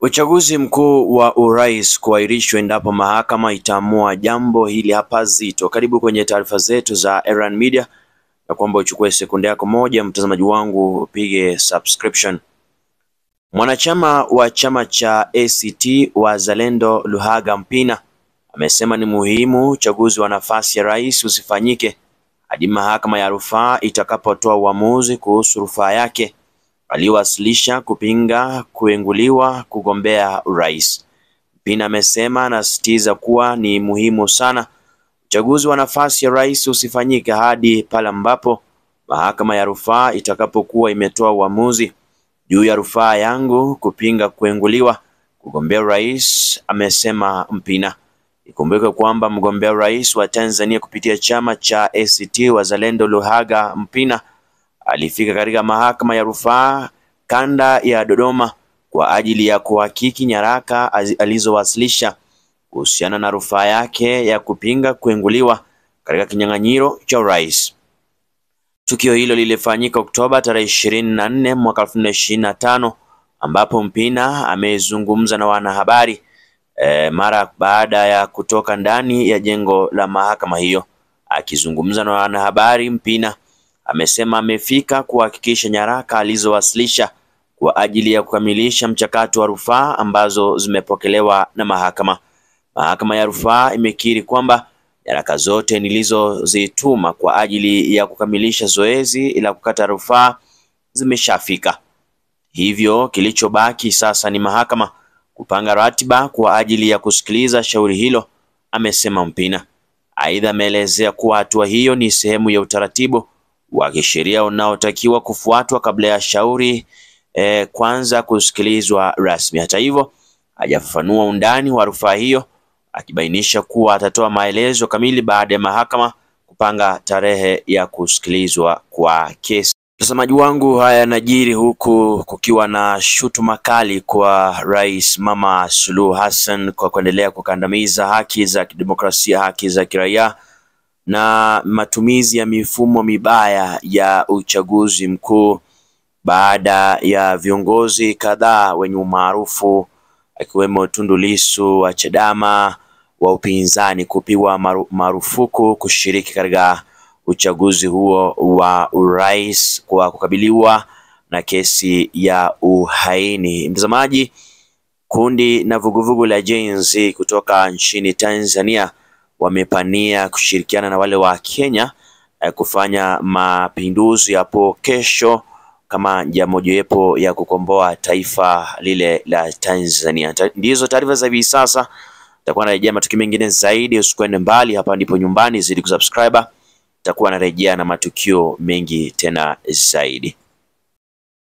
Uchaguzi mkuu wa urais kuahirishwa endapo mahakama itaamua jambo hili hapa zito. Karibu kwenye taarifa zetu za Erran Media, na kwamba uchukue sekunde yako moja mtazamaji wangu upige subscription. Mwanachama wa chama cha ACT Wazalendo Luhaga Mpina amesema ni muhimu uchaguzi wa nafasi ya rais usifanyike hadi mahakama ya rufaa itakapotoa uamuzi kuhusu rufaa yake aliwasilisha kupinga kuenguliwa kugombea urais. Mpina amesema anasisitiza kuwa ni muhimu sana uchaguzi wa nafasi ya rais usifanyike hadi pale ambapo mahakama ya rufaa itakapokuwa imetoa uamuzi juu ya rufaa yangu kupinga kuenguliwa kugombea urais, amesema Mpina. Ikumbuke kwamba mgombea urais wa Tanzania kupitia chama cha ACT Wazalendo Luhaga Mpina alifika katika mahakama ya rufaa kanda ya Dodoma kwa ajili ya kuhakiki nyaraka alizowasilisha kuhusiana na rufaa yake ya kupinga kuenguliwa katika kinyang'anyiro cha urais. Tukio hilo lilifanyika Oktoba tarehe 24 mwaka 2025, ambapo Mpina amezungumza na wanahabari mara baada ya kutoka ndani ya jengo la mahakama hiyo. Akizungumza na wanahabari, Mpina amesema amefika kuhakikisha nyaraka alizowasilisha kwa ajili ya kukamilisha mchakato wa rufaa ambazo zimepokelewa na mahakama. Mahakama ya rufaa imekiri kwamba nyaraka zote nilizozituma kwa ajili ya kukamilisha zoezi la kukata rufaa zimeshafika. Hivyo kilichobaki sasa ni mahakama kupanga ratiba kwa ajili ya kusikiliza shauri hilo, amesema Mpina. Aidha, ameelezea kuwa hatua hiyo ni sehemu ya utaratibu wa kisheria unaotakiwa kufuatwa kabla ya shauri kwanza kusikilizwa rasmi. Hata hivyo, hajafafanua undani wa rufaa hiyo, akibainisha kuwa atatoa maelezo kamili baada ya mahakama kupanga tarehe ya kusikilizwa kwa kesi. Mtazamaji wangu, haya yanajiri huku kukiwa na shutuma kali kwa Rais Mama Suluhu Hassan kwa kuendelea kukandamiza haki za kidemokrasia, haki za kiraia na matumizi ya mifumo mibaya ya uchaguzi mkuu, baada ya viongozi kadhaa wenye umaarufu akiwemo Tundu Lissu wa Chadema wa upinzani kupigwa marufuku kushiriki katika uchaguzi huo wa urais kwa kukabiliwa na kesi ya uhaini. Mtazamaji, kundi na vuguvugu la Gen Z kutoka nchini Tanzania wamepania kushirikiana na wale wa Kenya kufanya mapinduzi hapo kesho kama njia mojawapo ya kukomboa taifa lile la Tanzania. Ndizo taarifa za hivi sasa. Nitakuwa narejea matukio mengine zaidi, usikwende mbali, hapa ndipo nyumbani, zidi kusubscribe. Nitakuwa narejea na matukio mengi tena zaidi.